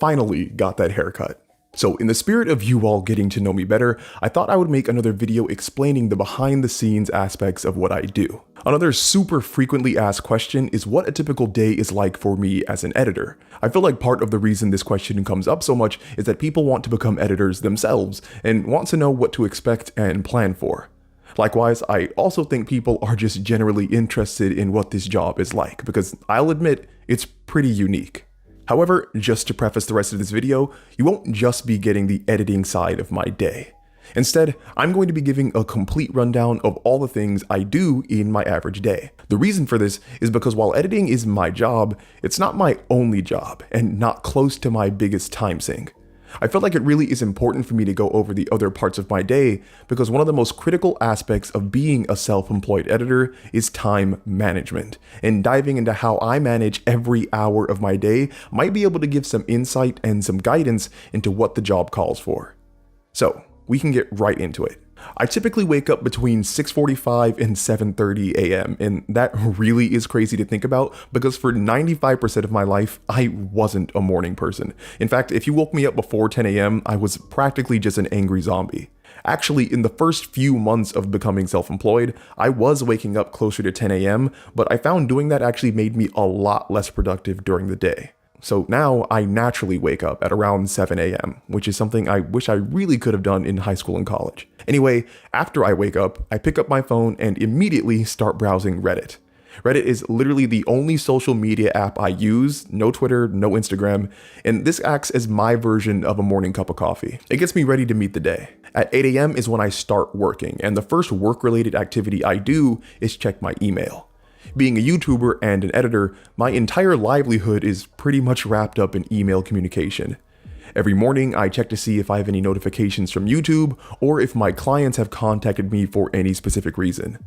finally got that haircut. So in the spirit of you all getting to know me better, I thought I would make another video explaining the behind the scenes aspects of what I do. Another super frequently asked question is what a typical day is like for me as an editor. I feel like part of the reason this question comes up so much is that people want to become editors themselves and want to know what to expect and plan for. Likewise, I also think people are just generally interested in what this job is like, because I'll admit, it's pretty unique. However, just to preface the rest of this video, you won't just be getting the editing side of my day. Instead, I'm going to be giving a complete rundown of all the things I do in my average day. The reason for this is because while editing is my job, it's not my only job and not close to my biggest time sink. I feel like it really is important for me to go over the other parts of my day because one of the most critical aspects of being a self-employed editor is time management, and diving into how I manage every hour of my day might be able to give some insight and some guidance into what the job calls for. So, we can get right into it. I typically wake up between 6:45 and 7:30 a.m. and that really is crazy to think about because for 95% of my life, I wasn't a morning person. In fact, if you woke me up before 10 a.m., I was practically just an angry zombie. Actually, in the first few months of becoming self-employed, I was waking up closer to 10 a.m., but I found doing that actually made me a lot less productive during the day. So now I naturally wake up at around 7 a.m., which is something I wish I really could have done in high school and college. Anyway, after I wake up, I pick up my phone and immediately start browsing Reddit. Reddit is literally the only social media app I use, no Twitter, no Instagram, and this acts as my version of a morning cup of coffee. It gets me ready to meet the day. At 8 a.m. is when I start working, and the first work-related activity I do is check my email. Being a YouTuber and an editor, my entire livelihood is pretty much wrapped up in email communication. Every morning, I check to see if I have any notifications from YouTube or if my clients have contacted me for any specific reason.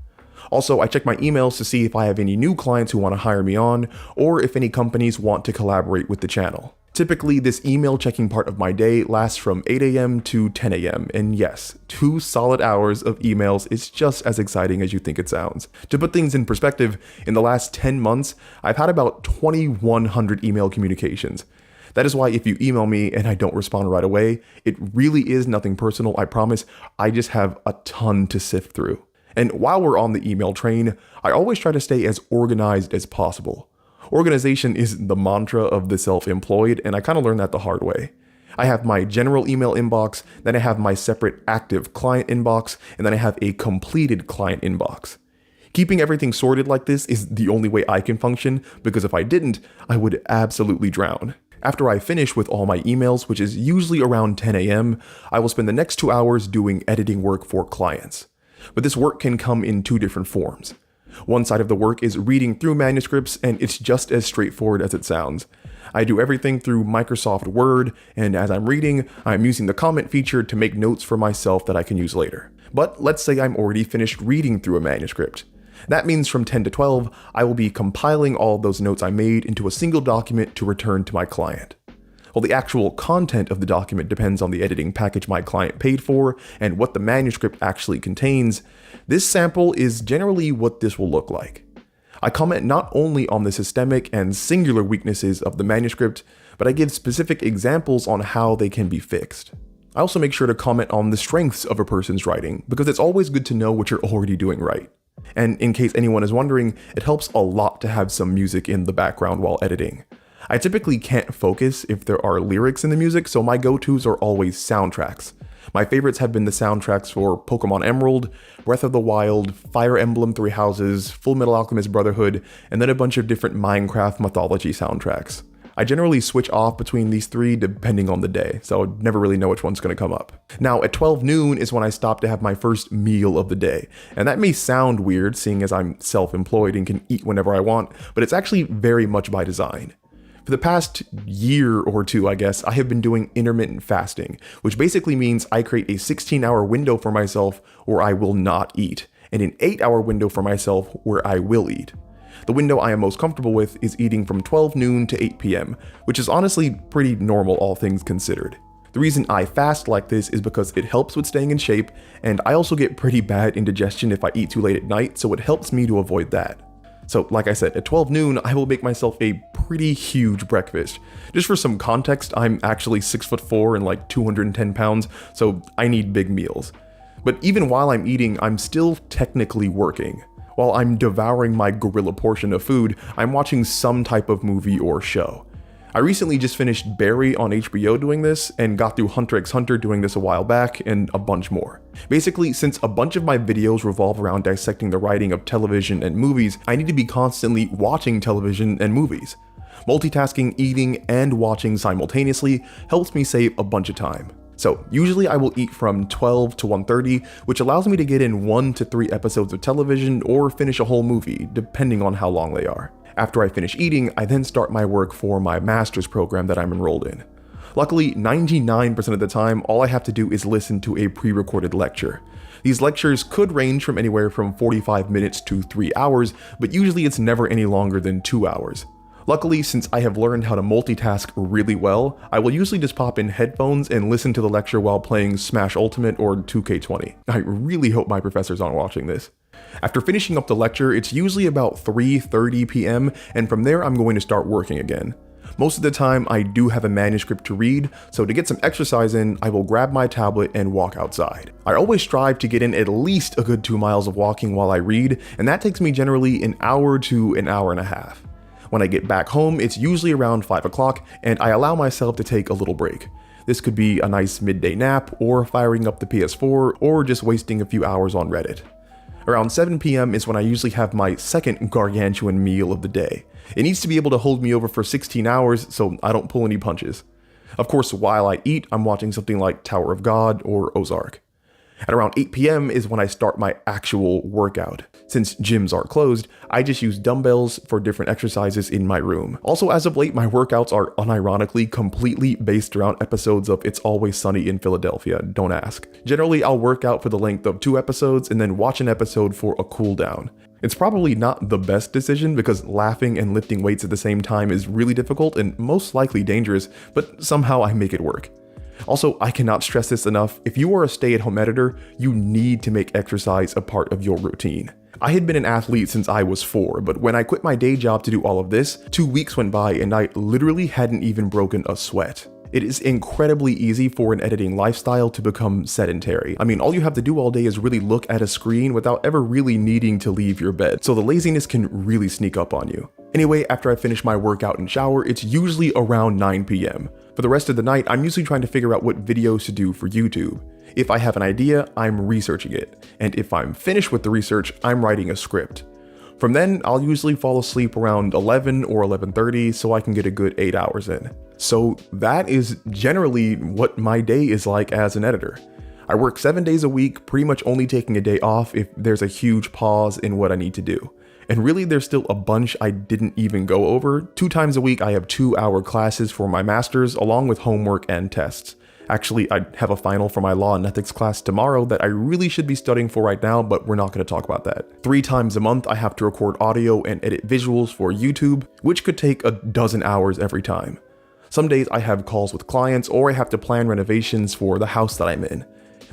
Also, I check my emails to see if I have any new clients who want to hire me on or if any companies want to collaborate with the channel. Typically, this email checking part of my day lasts from 8 a.m. to 10 a.m. And yes, 2 solid hours of emails is just as exciting as you think it sounds. To put things in perspective, in the last 10 months, I've had about 2,100 email communications. That is why if you email me and I don't respond right away, it really is nothing personal, I promise. I just have a ton to sift through. And while we're on the email train, I always try to stay as organized as possible. Organization is the mantra of the self-employed, and I kind of learned that the hard way. I have my general email inbox, then I have my separate active client inbox, and then I have a completed client inbox. Keeping everything sorted like this is the only way I can function, because if I didn't, I would absolutely drown. After I finish with all my emails, which is usually around 10 a.m., I will spend the next 2 hours doing editing work for clients. But this work can come in 2 different forms. One side of the work is reading through manuscripts, and it's just as straightforward as it sounds. I do everything through Microsoft Word, and as I'm reading, I'm using the comment feature to make notes for myself that I can use later. But let's say I'm already finished reading through a manuscript. That means from 10 to 12, I will be compiling all those notes I made into a single document to return to my client. While the actual content of the document depends on the editing package my client paid for and what the manuscript actually contains, this sample is generally what this will look like. I comment not only on the systemic and singular weaknesses of the manuscript, but I give specific examples on how they can be fixed. I also make sure to comment on the strengths of a person's writing, because it's always good to know what you're already doing right. And in case anyone is wondering, it helps a lot to have some music in the background while editing. I typically can't focus if there are lyrics in the music, so my go-tos are always soundtracks. My favorites have been the soundtracks for Pokemon Emerald, Breath of the Wild, Fire Emblem Three Houses, Full Metal Alchemist Brotherhood, and then a bunch of different Minecraft mythology soundtracks. I generally switch off between these 3 depending on the day, so I never really know which one's going to come up. Now, at 12 noon is when I stop to have my first meal of the day, and that may sound weird seeing as I'm self-employed and can eat whenever I want, but it's actually very much by design. For the past year or 2, I guess, I have been doing intermittent fasting, which basically means I create a 16-hour window for myself where I will not eat, and an 8-hour window for myself where I will eat. The window I am most comfortable with is eating from 12 noon to 8 p.m., which is honestly pretty normal all things considered. The reason I fast like this is because it helps with staying in shape, and I also get pretty bad indigestion if I eat too late at night, so it helps me to avoid that. So like I said, at 12 noon, I will make myself a pretty huge breakfast. Just for some context, I'm actually 6'4" and like 210 pounds, so I need big meals. But even while I'm eating, I'm still technically working. While I'm devouring my gorilla portion of food, I'm watching some type of movie or show. I recently just finished Barry on HBO doing this, and got through Hunter x Hunter doing this a while back, and a bunch more. Basically, since a bunch of my videos revolve around dissecting the writing of television and movies, I need to be constantly watching television and movies. Multitasking, eating, and watching simultaneously helps me save a bunch of time. So usually I will eat from 12 to 1:30, which allows me to get in 1 to 3 episodes of television or finish a whole movie, depending on how long they are. After I finish eating, I then start my work for my master's program that I'm enrolled in. Luckily, 99% of the time, all I have to do is listen to a pre-recorded lecture. These lectures could range from anywhere from 45 minutes to 3 hours, but usually it's never any longer than 2 hours. Luckily, since I have learned how to multitask really well, I will usually just pop in headphones and listen to the lecture while playing Smash Ultimate or 2K20. I really hope my professors aren't watching this. After finishing up the lecture, it's usually about 3:30 p.m, and from there I'm going to start working again. Most of the time I do have a manuscript to read, so to get some exercise in, I will grab my tablet and walk outside. I always strive to get in at least a good 2 miles of walking while I read, and that takes me generally an hour to an hour and a half. When I get back home, it's usually around 5 o'clock, and I allow myself to take a little break. This could be a nice midday nap, or firing up the PS4, or just wasting a few hours on Reddit. Around 7 p.m. is when I usually have my second gargantuan meal of the day. It needs to be able to hold me over for 16 hours so I don't pull any punches. Of course, while I eat, I'm watching something like Tower of God or Ozark. At around 8 p.m. is when I start my actual workout. Since gyms are closed, I just use dumbbells for different exercises in my room. Also, as of late, my workouts are unironically completely based around episodes of It's Always Sunny in Philadelphia, don't ask. Generally, I'll work out for the length of 2 episodes and then watch an episode for a cool down. It's probably not the best decision because laughing and lifting weights at the same time is really difficult and most likely dangerous, but somehow I make it work. Also, I cannot stress this enough, if you are a stay-at-home editor, you need to make exercise a part of your routine. I had been an athlete since I was 4, but when I quit my day job to do all of this, 2 weeks went by and I literally hadn't even broken a sweat. It is incredibly easy for an editing lifestyle to become sedentary. I mean, all you have to do all day is really look at a screen without ever really needing to leave your bed, so the laziness can really sneak up on you. Anyway, after I finish my workout and shower, it's usually around 9 p.m. For the rest of the night, I'm usually trying to figure out what videos to do for YouTube. If I have an idea, I'm researching it, and if I'm finished with the research, I'm writing a script. From then, I'll usually fall asleep around 11 or 11:30 so I can get a good 8 hours in. So that is generally what my day is like as an editor. I work 7 days a week, pretty much only taking a day off if there's a huge pause in what I need to do. And really, there's still a bunch I didn't even go over. 2 times a week, I have 2-hour classes for my master's, along with homework and tests. Actually, I have a final for my law and ethics class tomorrow that I really should be studying for right now, but we're not going to talk about that. 3 times a month, I have to record audio and edit visuals for YouTube, which could take a dozen hours every time. Some days I have calls with clients, or I have to plan renovations for the house that I'm in.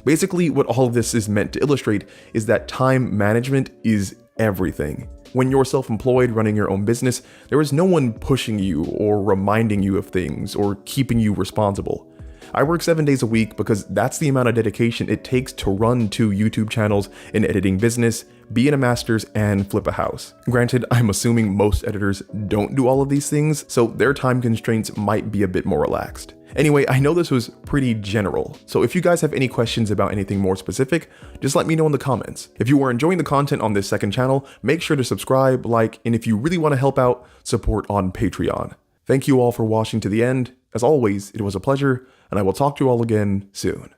Basically, what all of this is meant to illustrate is that time management is everything. When you're self-employed running your own business, there is no one pushing you or reminding you of things or keeping you responsible. I work 7 days a week because that's the amount of dedication it takes to run 2 YouTube channels, an editing business, be in a master's, and flip a house. Granted, I'm assuming most editors don't do all of these things, so their time constraints might be a bit more relaxed. Anyway, I know this was pretty general, so if you guys have any questions about anything more specific, just let me know in the comments. If you are enjoying the content on this second channel, make sure to subscribe, like, and if you really want to help out, support on Patreon. Thank you all for watching to the end. As always, it was a pleasure, and I will talk to you all again soon.